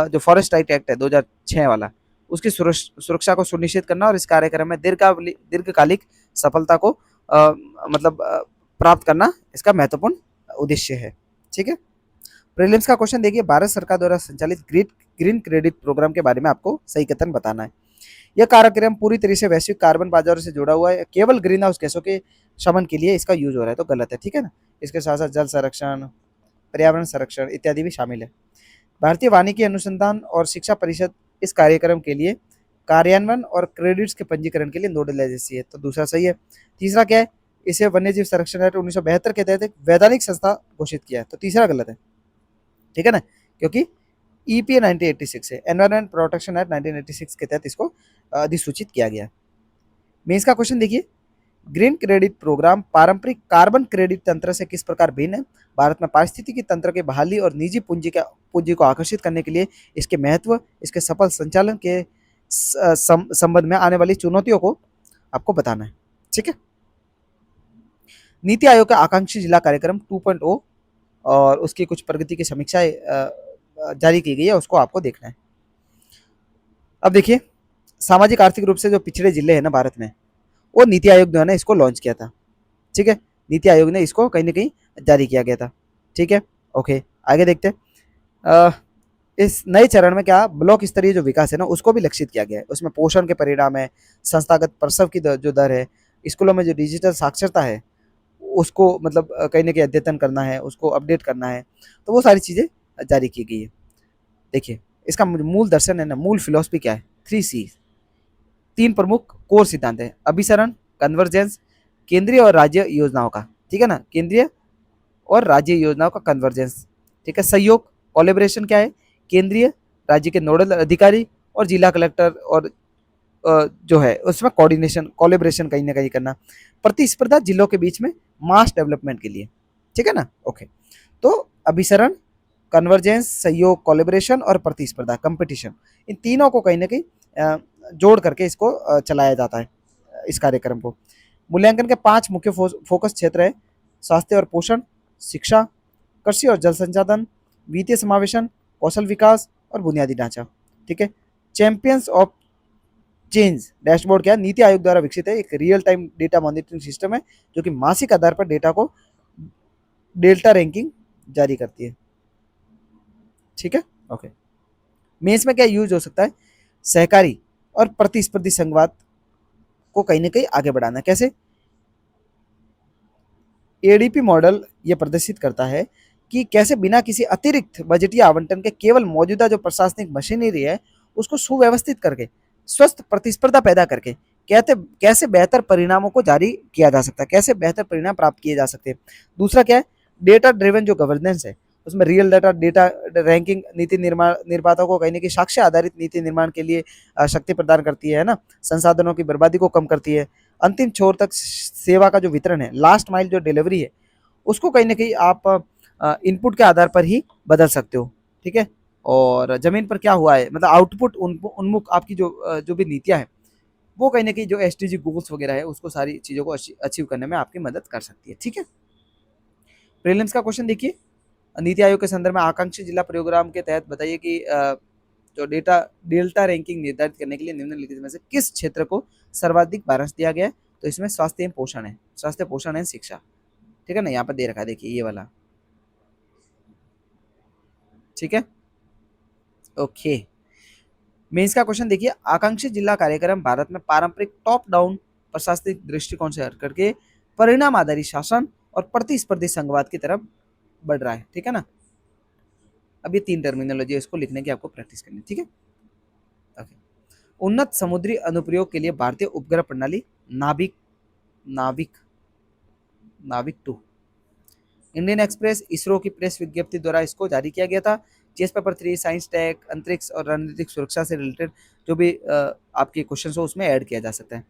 जो फॉरेस्ट राइट एक्ट है 2006 वाला, उसकी सुरक्षा को सुनिश्चित करना और इस कार्यक्रम में दीर्घकालिक सफलता को मतलब प्राप्त करना इसका महत्वपूर्ण उद्देश्य है, ठीक है? प्रीलिम्स का क्वेश्चन देखिए, भारत सरकार द्वारा संचालित ग्रीन क्रेडिट प्रोग्राम के बारे में आपको सही कथन बताना है। यह कार्यक्रम पूरी तरह से वैश्विक कार्बन बाजारों से जुड़ा हुआ है, केवल ग्रीन हाउस गैसों के शमन के लिए इसका यूज हो रहा है, तो गलत है, ठीक है ना? इसके साथ साथ जल संरक्षण, पर्यावरण संरक्षण इत्यादि भी शामिल है। भारतीय वानिकी अनुसंधान और शिक्षा परिषद इस कार्यक्रम के लिए कार्यान्वयन और क्रेडिट्स के पंजीकरण के लिए नोडल एजेंसी है, तो दूसरा सही है। तीसरा क्या है? इसे वन्यजीव संरक्षण एक्ट 1972 के तहत एक वैधानिक संस्था घोषित किया है, तो तीसरा गलत है, ठीक है ना? क्योंकि ईपीए 1986 है, एनवायरमेंट प्रोटेक्शन एक्ट 1986 के तहत इसको अधिसूचित किया गया। मेंस का क्वेश्चन देखिए, ग्रीन क्रेडिट प्रोग्राम पारंपरिक कार्बन क्रेडिट तंत्र से किस प्रकार भिन्न है? भारत में पारिस्थितिकी तंत्र की बहाली और निजी पूंजी को आकर्षित करने के लिए इसके महत्व, इसके सफल संचालन के संबंध में आने वाली चुनौतियों को आपको बताना है, ठीक है? नीति आयोग का आकांक्षी जिला कार्यक्रम 2.0 और उसकी कुछ प्रगति की समीक्षा जारी की गई है, उसको आपको देखना है। अब देखिए, सामाजिक आर्थिक रूप से जो पिछड़े जिले हैं ना भारत में, वो नीति आयोग द्वारा इसको लॉन्च किया था, ठीक है? नीति आयोग ने इसको कहीं न कहीं जारी किया गया था, ठीक है? ओके, आगे देखते हैं। इस नए चरण में क्या ब्लॉक स्तरीय जो विकास है ना, उसको भी लक्षित किया गया है। उसमें पोषण के परिणाम है, संस्थागत प्रसव की जो दर है, स्कूलों में जो डिजिटल साक्षरता है, उसको मतलब कहीं न कहीं अद्यतन करना है, उसको अपडेट करना है, तो वो सारी चीज़ें जारी की गई है। देखिए, इसका मूल दर्शन है ना, मूल फिलॉसफी क्या है? 3 सी, 3 प्रमुख कोर सिद्धांत है, अभिसरण, कन्वर्जेंस, केंद्रीय और राज्य योजनाओं का, ठीक है ना? केंद्रीय और राज्य योजनाओं का कन्वर्जेंस, ठीक है? सहयोग, कोलैबोरेशन क्या है? केंद्रीय, राज्य के नोडल अधिकारी और जिला कलेक्टर और जो है उसमें कोऑर्डिनेशन, कोलैबोरेशन कहीं ना कहीं करना। प्रतिस्पर्धा जिलों के बीच में मास डेवलपमेंट के लिए, ठीक है ना? ओके, तो अभिसरण, कन्वर्जेंस, सहयोग, कोलैबोरेशन और प्रतिस्पर्धा, कंपटीशन, इन तीनों को कहीं ना कहीं जोड़ करके इसको चलाया जाता है, इस कार्यक्रम को। मूल्यांकन के 5 मुख्य फोकस क्षेत्र है, स्वास्थ्य और पोषण, शिक्षा, कृषि और जल संसाधन, वित्तीय समावेशन, कौशल विकास और बुनियादी ढांचा, ठीक है? चैंपियंस ऑफ चेंज डैशबोर्ड क्या है? नीति आयोग द्वारा विकसित है, एक real time data monitoring system है जो कि मासिक आधार पर डेटा को डेल्टा रैंकिंग जारी करती है, ठीक है? ओके, मेंस में क्या यूज हो सकता है? सहकारी और प्रतिस्पर्धी संघवाद को कहीं ना कहीं आगे बढ़ाना। कैसे? एडीपी मॉडल ये प्रदर्शित करता है कि कैसे बिना किसी अतिरिक्त बजटीय आवंटन के केवल मौजूदा जो प्रशासनिक मशीनरी है उसको सुव्यवस्थित करके स्वस्थ प्रतिस्पर्धा पैदा करके कहते कैसे बेहतर परिणामों को जारी किया जा सकता है, कैसे बेहतर परिणाम प्राप्त किए जा सकते हैं। दूसरा क्या है? डेटा ड्रिवन जो गवर्नेंस है, उसमें रियल डेटा रैंकिंग नीति निर्माताओं को कहीं ना कहीं साक्ष्य आधारित नीति निर्माण के लिए शक्ति प्रदान करती है ना, संसाधनों की बर्बादी को कम करती है। अंतिम छोर तक सेवा का जो वितरण है, लास्ट माइल जो डिलीवरी है, उसको कहीं ना कहीं आप इनपुट के आधार पर ही बदल सकते हो, ठीक है? और जमीन पर क्या हुआ है, मतलब आउटपुट उन्मुख आपकी जो भी नीतियां हैं, वो कहीं ना कहीं जो एसडीजी गोल्स वगैरह है उसको सारी चीज़ों को अचीव करने में आपकी मदद कर सकती है, ठीक है? प्रीलिम्स का क्वेश्चन देखिए, नीति आयोग के संदर्भ में आकांक्षी जिला प्रोग्राम के तहत बताइए कि जो डेल्टा रैंकिंग निर्धारित करने के लिए निम्नलिखित में से किस क्षेत्र को सर्वाधिक वारंश दिया गया है? तो इसमें स्वास्थ्य एवं पोषण है, स्वास्थ्य पोषण एवं शिक्षा, ठीक है ना? यहाँ पर दे रखा है, देखिए ये वाला, ठीक है? ओके, मेंस का क्वेश्चन देखिए, आकांक्षी जिला कार्यक्रम भारत में पारंपरिक टॉप डाउन प्रशासनिक दृष्टिकोण से हट करके परिणाम आधारित शासन और प्रतिस्पर्धी संघवाद की तरफ बढ़ रहा है, ठीक है ना? अब ये 3 टर्मिनोलॉजी है, इसको लिखने की आपको प्रैक्टिस करनी है, ठीक है? ओके, उन्नत समुद्री अनुप्रयोग के लिए भारतीय उपग्रह प्रणाली नाभिक नाभिक नाभिक 2, इंडियन एक्सप्रेस इसरो की प्रेस विज्ञप्ति द्वारा इसको जारी किया गया था। जीएस पेपर 3 साइंस टेक, अंतरिक्ष और रणनीतिक सुरक्षा से रिलेटेड जो भी आपके क्वेश्चन हो उसमें ऐड किया जा सकता है।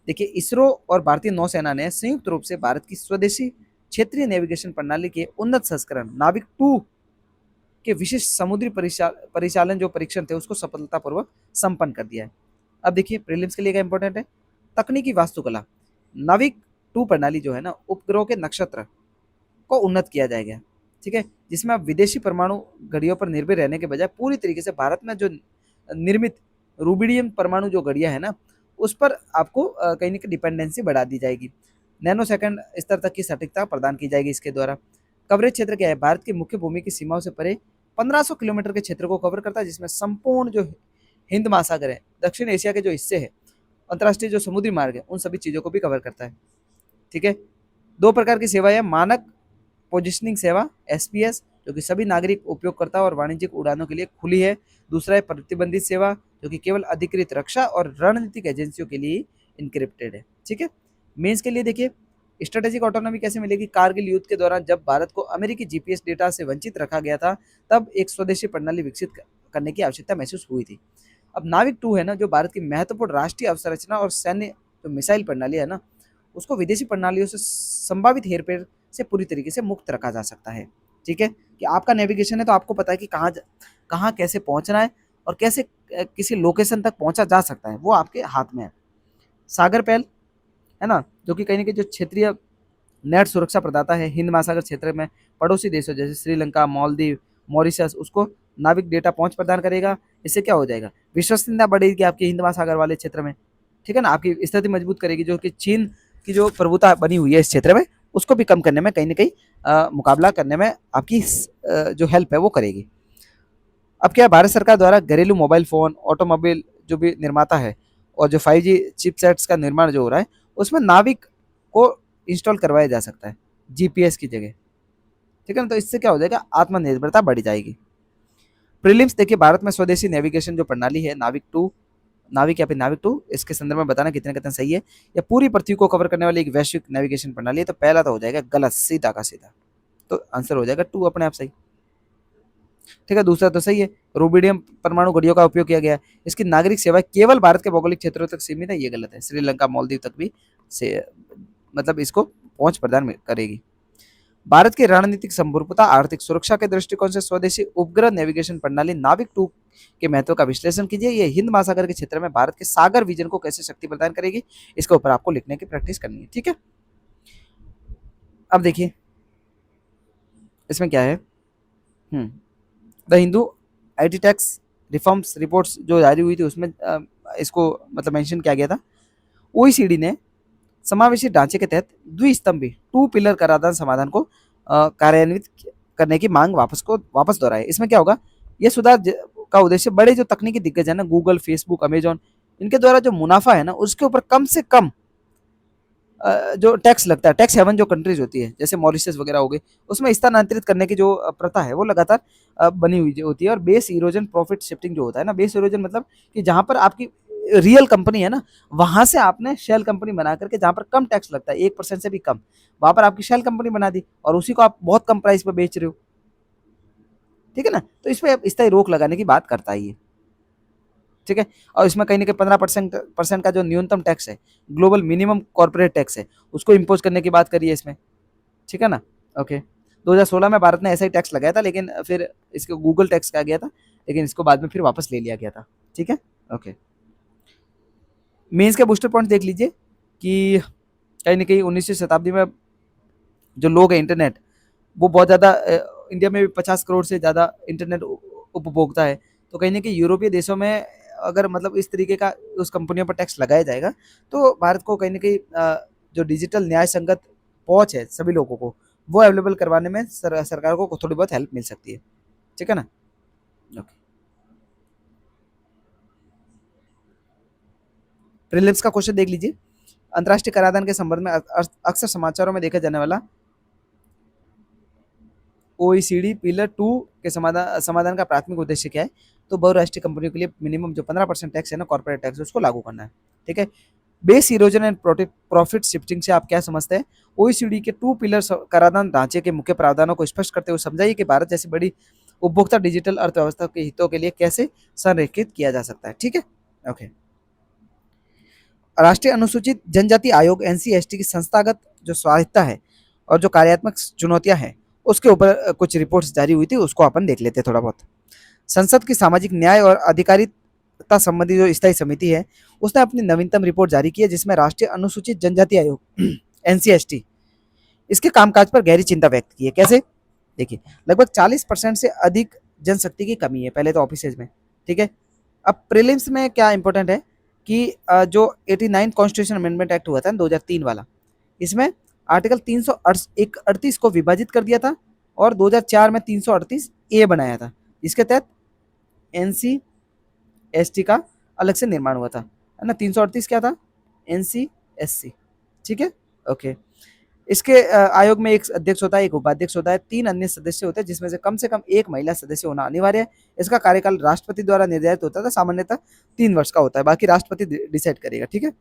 देखिए, इसरो और भारतीय नौसेना ने संयुक्त रूप से भारत की स्वदेशी क्षेत्रीय नेविगेशन प्रणाली के उन्नत संस्करण नाविक 2 के विशिष्ट समुद्री परिचालन जो परीक्षण थे उसको सफलतापूर्वक संपन्न कर दिया है। अब देखिए, प्रीलिम्स के लिए क्या इंपॉर्टेंट है, तकनीकी वास्तुकला। नाविक 2 प्रणाली जो है ना, उपग्रहों के नक्षत्र को उन्नत किया जाएगा, ठीक है, जिसमें आप विदेशी परमाणु घड़ियों पर निर्भर रहने के बजाय पूरी तरीके से भारत में जो निर्मित रूबिडियम परमाणु जो घड़ियां है ना, उस पर आपको कहीं ना कहीं डिपेंडेंसी बढ़ा दी जाएगी। नैनो सेकंड स्तर तक की सटीकता प्रदान की जाएगी इसके द्वारा। कवरेज क्षेत्र क्या है, भारत की मुख्य भूमि की सीमाओं से परे 1500 किलोमीटर के क्षेत्र को कवर करता है, जिसमें संपूर्ण जो हिंद महासागर है, दक्षिण एशिया के जो हिस्से हैं, अंतर्राष्ट्रीय जो समुद्री मार्ग है, उन सभी चीज़ों को भी कवर करता है, ठीक है। 2 प्रकार की सेवाएं, मानक पोजिशनिंग सेवा एसपीएस, जो कि सभी नागरिक उपयोगकर्ता और वाणिज्यिक उड़ानों के लिए खुली है। दूसरा है प्रतिबंधित सेवा, जो कि केवल अधिकृत रक्षा और रणनीतिक एजेंसियों के लिए इनक्रिप्टेड है, ठीक है। मेंस के लिए देखिए, स्ट्रेटेजिक ऑटोनॉमी कैसे मिलेगी, कारगिल युद्ध के दौरान जब भारत को अमेरिकी जीपीएस डेटा से वंचित रखा गया था, तब एक स्वदेशी प्रणाली विकसित करने की आवश्यकता महसूस हुई थी। अब नाविक 2 है ना, जो भारत की महत्वपूर्ण राष्ट्रीय अवसंरचना और सैन्य जो मिसाइल प्रणाली है ना, उसको विदेशी प्रणालियों से संभावित हेरफेर से पूरी तरीके से मुक्त रखा जा सकता है, ठीक है। कि आपका नेविगेशन है तो आपको पता है कि कहाँ कैसे पहुंचना है और कैसे किसी लोकेशन तक पहुंचा जा सकता है, वो आपके हाथ में है। सागर पैल है ना, जो कि कहीं ना कहीं जो क्षेत्रीय नेट सुरक्षा प्रदाता है, हिंद महासागर क्षेत्र में पड़ोसी देशों जैसे श्रीलंका, मालदीव, मॉरिशस, उसको नाविक डेटा पहुंच प्रदान करेगा। इससे क्या हो जाएगा, विश्वसनीयता बढ़ेगी आपके हिंद महासागर वाले क्षेत्र में, ठीक है ना। आपकी स्थिति मजबूत करेगी, जो कि चीन की जो प्रभुता बनी हुई है इस क्षेत्र में, उसको भी कम करने में कहीं ना कहीं मुकाबला करने में आपकी जो हेल्प है वो करेगी। अब क्या है, भारत सरकार द्वारा घरेलू मोबाइल फ़ोन, ऑटोमोबाइल जो भी निर्माता है और जो 5G चिपसेट्स का निर्माण जो हो रहा है, उसमें नाविक को इंस्टॉल करवाया जा सकता है जीपीएस की जगह, ठीक है ना। तो इससे क्या हो जाएगा, आत्मनिर्भरता बढ़ जाएगी। प्रीलिम्स देखिए, भारत में स्वदेशी नेविगेशन जो प्रणाली है नाविक 2, नाविक या फिर नाविक 2, इसके संदर्भ में बताना कितने कितने सही है। या पूरी पृथ्वी को कवर करने वाली एक वैश्विक नेविगेशन प्रणाली है, तो पहला तो हो जाएगा गलत, सीधा का सीधा, तो आंसर हो जाएगा 2 अपने आप सही, ठीक है। दूसरा तो सही है, रूबिडियम परमाणु घड़ियों का उपयोग किया गया है, इसकी नागरिक सेवा केवल भारत के भौगोलिक क्षेत्रों तक सीमित है, ये गलत है, श्रीलंका, मालदीव तक भी से मतलब इसको पहुंच प्रदान करेगी। भारत की रणनीतिक संपूर्णता, आर्थिक सुरक्षा के दृष्टिकोण से स्वदेशी उपग्रह नेविगेशन प्रणाली नाविक 2 के महत्व का विश्लेषण कीजिए। ये हिंद महासागर के क्षेत्र में भारत के सागर विजन को कैसे शक्ति प्रदान करेगी, इसके ऊपर आपको लिखने की प्रैक्टिस करनी है, ठीक है। अब देखिए इसमें क्या है, the Hindu IT tax reforms reports जो जारी हुई थी उसमें इसको मतलब मेंशन किया गया था। ओईसीडी ने समावेशी ढांचे के तहत द्विस्तंभी 2 पिलर कराधान समाधान को कार्यान्वित करने की मांग वापस दोहराई। इसमें क्या होगा, यह सुधार का उद्देश्य बड़े जो तकनीकी दिग्गज है ना, गूगल, फेसबुक, अमेजॉन, इनके द्वारा जो मुनाफा है ना, उसके ऊपर कम से कम जो टैक्स लगता है, टैक्स हेवन जो कंट्रीज होती है जैसे मॉरिशस वगैरह हो गई, उसमें स्थानांतरित करने की जो प्रथा है वो लगातार बनी हुई होती है। और बेस इरोजन प्रॉफिट शिफ्टिंग जो होता है ना, बेस इरोजन मतलब कि जहां पर आपकी रियल कंपनी है ना, वहां से आपने शेल कंपनी बना करके, जहां पर कम टैक्स लगता है 1% से भी कम, वहां पर आपकी शेल कंपनी बना दी और उसी को आप बहुत कम प्राइस पर बेच रहे हो, ठीक है ना। तो इस पर स्थायी रोक लगाने की बात करता है ये, ठीक है। और इसमें कहीं ना कहीं 15% का जो न्यूनतम टैक्स है, ग्लोबल मिनिमम कॉर्पोरेट टैक्स है, उसको इम्पोज करने की बात करी है इसमें, ठीक है ना। ओके, 2016 में भारत ने ऐसा ही टैक्स लगाया था, लेकिन फिर इसको गूगल टैक्स कहा गया था, लेकिन इसको बाद में फिर वापस ले लिया गया था, ठीक है। ओके, मेंस के बूस्टर पॉइंट देख लीजिए कि कहीं ना कहीं 19वीं शताब्दी में जो लोग हैं इंटरनेट, वो बहुत ज़्यादा, इंडिया में भी 50 करोड़ से ज़्यादा इंटरनेट उपभोक्ता है। तो कहीं ना कहीं यूरोपीय देशों में अगर मतलब इस तरीके का उस कंपनियों पर टैक्स लगाया जाएगा, तो भारत को कहीं ना कहीं जो डिजिटल न्याय संगत पहुंच है सभी लोगों को, वो अवेलेबल करवाने में सरकार को थोड़ी बहुत हेल्प मिल सकती है, ठीक है ना। ओके, प्रीलिम्स का क्वेश्चन देख लीजिए। अंतर्राष्ट्रीय कराधान के संबंध में अक्सर समाचारों में देखा जाने वाला ओईसीडी पिलर 2 के समाधान का प्राथमिक उद्देश्य क्या है, तो बहुराष्ट्रीय कंपनियों के लिए मिनिमम जो 15% टैक्स है ना, कॉर्पोरेट टैक्स, उसको लागू करना है, ठीक है। Base erosion and profit shifting से आप क्या समझते हैं? ओईसीडी के 2 पिलर कराधान ढांचे के मुख्य प्रावधानों को स्पष्ट करते हुए समझाइए कि भारत जैसी बड़ी उपभोक्ता डिजिटल अर्थव्यवस्था के हितों के लिए कैसे संरेखित किया जा सकता है। ठीक है, ओके। राष्ट्रीय अनुसूचित जनजाति आयोग एनसीएसटी की संस्थागत जो स्वायत्ता है और जो कार्यात्मक चुनौतियां हैं उसके ऊपर कुछ रिपोर्ट्स जारी हुई थी, उसको अपन देख लेते हैं थोड़ा बहुत। संसद की सामाजिक न्याय और अधिकारिता संबंधी जो स्थायी समिति है उसने अपनी नवीनतम रिपोर्ट जारी की है, जिसमें राष्ट्रीय अनुसूचित जनजाति आयोग एनसीएसटी इसके कामकाज पर गहरी चिंता व्यक्त की है। कैसे? देखिए, लगभग 40% से अधिक जनशक्ति की कमी है पहले तो ऑफिसेज में। ठीक है, अब प्रीलिम्स में क्या इंपॉर्टेंट है कि जो 89 कॉन्स्टिट्यूशन अमेंडमेंट एक्ट हुआ था 2003 वाला, इसमें आर्टिकल 338 को विभाजित कर दिया था और 2004 में 338 ए बनाया था, इसके तहत एनसीएसटी का अलग से निर्माण हुआ था, है ना। 338 क्या था? एनसीएससी। ठीक है, ओके। इसके आयोग में एक अध्यक्ष होता है, एक उपाध्यक्ष होता है, 3 अन्य सदस्य होते हैं, जिसमें से कम एक महिला सदस्य होना अनिवार्य है। इसका कार्यकाल राष्ट्रपति द्वारा निर्धारित होता था, सामान्यतः 3 वर्ष का होता है, बाकी राष्ट्रपति डिसाइड करेगा। ठीक है,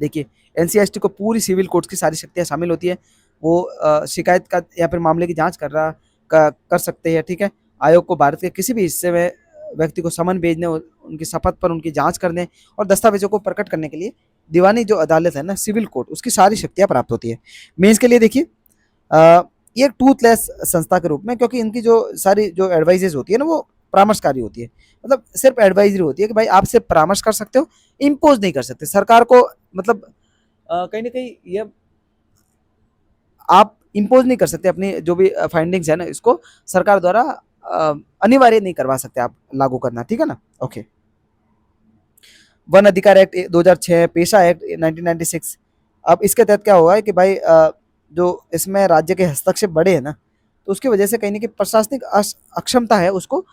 देखिए, एनसीएसटी को पूरी सिविल कोर्ट की सारी शक्तियां शामिल होती है। वो शिकायत का या फिर मामले की जांच कर सकते हैं। ठीक है, आयोग को भारत के किसी भी हिस्से में व्यक्ति को समन भेजने, उनकी शपथ पर उनकी जांच करने और दस्तावेजों को प्रकट करने के लिए दीवानी जो अदालत है ना, सिविल कोर्ट, उसकी सारी शक्तियां प्राप्त होती है। मेंस के लिए देखिए, ये एक टूथलेस संस्था के रूप में, क्योंकि इनकी जो सारी जो एडवाइजेज होती है ना, वो परामर्शकारी होती है। मतलब सिर्फ एडवाइजरी होती है कि भाई आप सिर्फ परामर्श कर सकते हो, इम्पोज नहीं कर सकते सरकार को। मतलब कहीं ना कहीं ये आप इम्पोज नहीं कर सकते अपनी जो भी फाइंडिंग्स है ना, इसको सरकार द्वारा अनिवार्य नहीं करवा सकते आप लागू करना। ठीक है ना, ओके। वन अधिकार एक्ट 2006, पेशा एक्ट 1996। अब इसके तहत क्या हुआ है कि भाई जो इसमें राज्य के हस्तक्षेप बढ़े हैं ना, तो उसकी वजह से कहीं ना कहीं प्रशासनिक अक्षमता है, उसको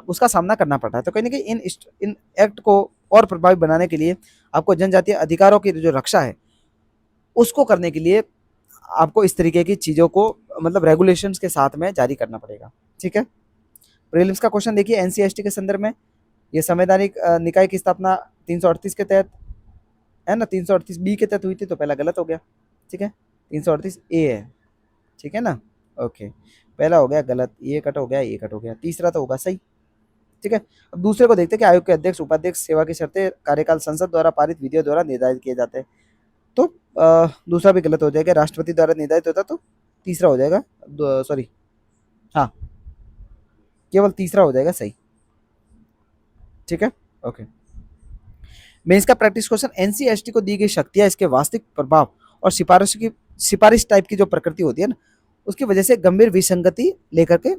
उसका सामना करना पड़ रहा है। तो कहीं ना कहीं इन एक्ट को और प्रभावी बनाने के लिए आपको जनजातीय अधिकारों की जो रक्षा है उसको करने के लिए आपको इस तरीके की चीज़ों को मतलब रेगुलेशंस के साथ में जारी करना पड़ेगा। ठीक है, प्रीलिम्स का क्वेश्चन देखिए, एनसीएसटी के संदर्भ में ये संवैधानिक निकाय की स्थापना 338 के तहत है ना, 338 बी के तहत हुई थी, तो पहला गलत हो गया। ठीक है, 338 ए है। ठीक है ना, ओके। पहला हो गया गलत, ये कट हो गया, ये कट हो गया, तीसरा तो होगा सही। ठीक है, अब दूसरे को देखते हैं कि आयोग के अध्यक्ष उपाध्यक्ष सेवा की शर्तें कार्यकाल संसद द्वारा पारित विधियों द्वारा निर्धारित किए जाते हैं। तो दूसरा भी गलत हो जाएगा, राष्ट्रपति द्वारा निर्धारित होता तो तीसरा हो जाएगा, सॉरी, हाँ, केवल तीसरा हो जाएगा सही। ठीक है, ओके। मेंस का प्रैक्टिस क्वेश्चन, एनसीएसटी को दी गई शक्तियां, इसके वास्तविक प्रभाव और सिफारिश टाइप की जो प्रकृति होती है ना, उसकी वजह से गंभीर विसंगति लेकर के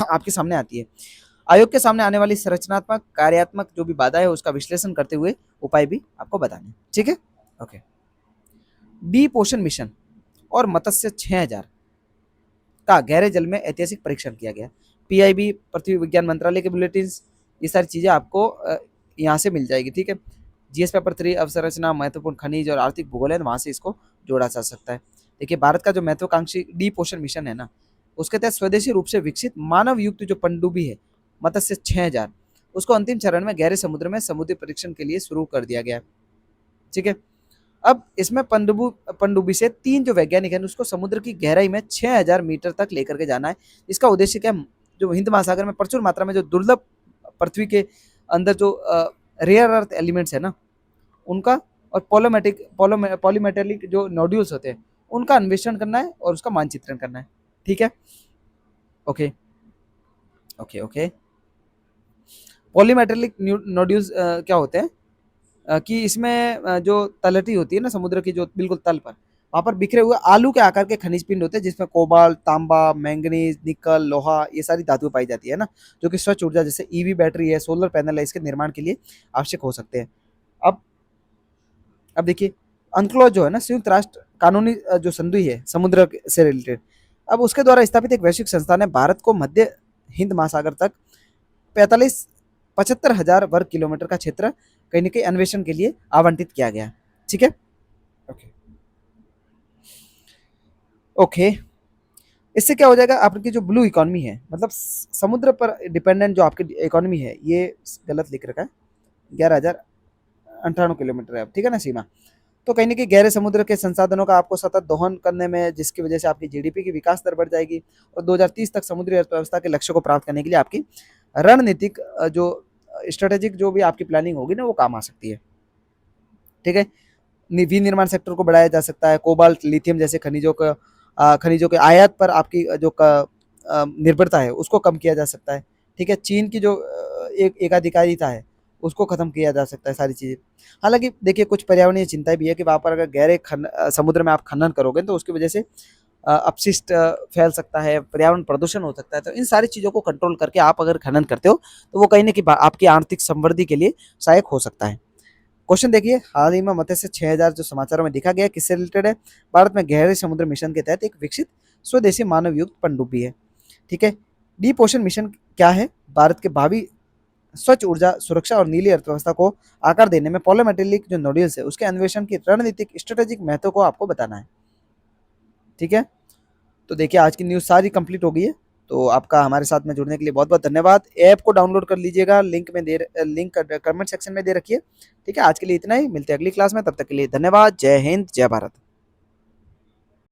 आपके सामने आती है। आयोग के सामने आने वाली संरचनात्मक कार्यात्मक जो भी बाधा है उसका विश्लेषण करते हुए उपाय भी आपको बताने। ठीक है, ओके। डीप ओशन मिशन और मत्स्य 6000 का गहरे जल में ऐतिहासिक परीक्षण किया गया। पीआईबी, पृथ्वी विज्ञान मंत्रालय के बुलेटिन, ये सारी चीज़ें आपको यहाँ से मिल जाएगी। ठीक है, जीएस पेपर 3 अवसंरचना, महत्वपूर्ण खनिज और आर्थिक भूगोल है, वहाँ से इसको जोड़ा जा सकता है। देखिए, भारत का जो महत्वाकांक्षी डीप ओशन मिशन है ना, उसके तहत स्वदेशी रूप से विकसित मानव युक्त जो पनडुब्बी है मत्स्य 6000, उसको अंतिम चरण में गहरे समुद्र में समुद्री परीक्षण के लिए शुरू कर दिया गया। ठीक है, अब इसमें पनडुब्बी से 3 जो वैज्ञानिक हैं उसको समुद्र की गहराई में 6000 मीटर तक लेकर के जाना है। इसका उद्देश्य क्या है? जो हिंद महासागर में प्रचुर मात्रा में जो दुर्लभ पृथ्वी के अंदर जो रेयर अर्थ एलिमेंट्स है ना, उनका और पॉलीमेटेलिक जो नोड्यूल्स होते हैं उनका अन्वेषण करना है और उसका मानचित्रण करना है। ठीक है, okay okay okay. Polymetallic nodules क्या होते हैं कि इसमें जो तलहटी होती है ना समुद्र की, जो बिल्कुल तल पर, वहाँ पर बिखरे हुए आलू के आकार के खनिज पिंड होते हैं, जिसमें कोबाल्ट, तांबा, मैंगनीज, निकल, लोहा, ये सारी धातुएं पाई जाती है ना, जो कि स्वच्छ ऊर्जा जैसे ईवी बैटरी है, सोलर पैनल है, इसके निर्माण के लिए आवश्यक हो सकते हैं। अब अब देखिए, अनक्लोज जो है ना, संयुक्त राष्ट्र कानूनी जो संधि है समुद्र से रिलेटेड, अब उसके द्वारा स्थापित एक वैश्विक संस्थान है, भारत को मध्य हिंद महासागर तक 75,000 वर्ग किलोमीटर का क्षेत्र कहीं ना कहीं अन्वेषण के लिए आवंटित किया गया। ठीक है, ओके ओके। इससे क्या हो जाएगा, आपकी जो ब्लू इकोनॉमी है, मतलब समुद्र पर डिपेंडेंट जो आपकी इकोनॉमी है, ये गलत लिख रखा है, 11,000 98 किलोमीटर है अब, ठीक है ना सीमा। तो कहीं न कहीं गहरे समुद्र के संसाधनों का आपको सतत दोहन करने में, जिसकी वजह से आपकी जीडीपी की विकास दर बढ़ जाएगी और 2030 तक समुद्री अर्थव्यवस्था के लक्ष्य को प्राप्त करने के लिए आपकी रणनीतिक जो स्ट्रेटेजिक जो भी आपकी प्लानिंग होगी ना, वो काम आ सकती है, ठीक है। विनिर्माण सेक्टर को बढ़ाया जा सकता है, कोबाल्ट, लिथियम जैसे खनिजों के आयात पर आपकी जो निर्भरता है उसको कम किया जा सकता है, ठीक है। चीन की जो एक एकाधिकारिता है उसको खत्म किया जा सकता है, सारी चीज़ें। हालाँकि देखिए कुछ पर्यावरणीय चिंताएँ भी है कि वहाँ पर अगर गहरे समुद्र में आप खनन करोगे तो उसकी वजह से अपशिष्ट फैल सकता है, पर्यावरण प्रदूषण हो सकता है। तो इन सारी चीज़ों को कंट्रोल करके आप अगर खनन करते हो तो वो कहीं न कहीं आपकी आर्थिक समृद्धि के लिए सहायक हो सकता है। क्वेश्चन देखिए, हाल ही में मत्स्य 6000 जो समाचारों में दिखा गया है, किससे रिलेटेड है? भारत में गहरे समुद्र मिशन के तहत एक विकसित स्वदेशी मानव युक्त पनडुब्बी है, ठीक है। डीप ओशन मिशन क्या है? भारत के भावी स्वच्छ ऊर्जा सुरक्षा और नीली अर्थव्यवस्था को आकार देने में पॉलीमेटेलिक जो नोड्यूल्स है उसके अन्वेषण की रणनीतिक स्ट्रेटेजिक महत्व को आपको बताना है, ठीक है। तो देखिए आज की न्यूज़ सारी कंप्लीट हो गई है। तो आपका हमारे साथ में जुड़ने के लिए बहुत बहुत धन्यवाद। ऐप को डाउनलोड कर लीजिएगा, लिंक कमेंट सेक्शन में दे रखिए, ठीक है। आज के लिए इतना ही, मिलते हैं अगली क्लास में, तब तक के लिए धन्यवाद। जय हिंद, जय भारत।